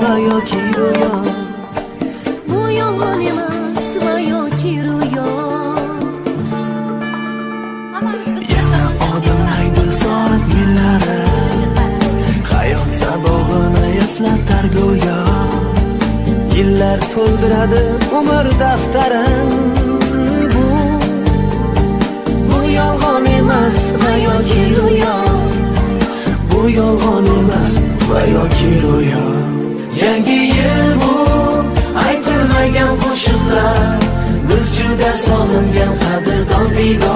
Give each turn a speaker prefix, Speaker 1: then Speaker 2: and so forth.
Speaker 1: va yoki ro'yo.
Speaker 2: Bu yolg'on emas va yoki ro'yo.
Speaker 1: Yana odimlaydi soat millari, hayot sabog'ini eslatar go'yo. Yillar to'ldiradi umr daftarin. Bu yolg'on emas va yoki ro'yo. Bu yolg'on emas va yoki ro'yo. Yangi yil bu aytilmagan qo'shiqlar, biz juda sog'ingan qadrdon diydor.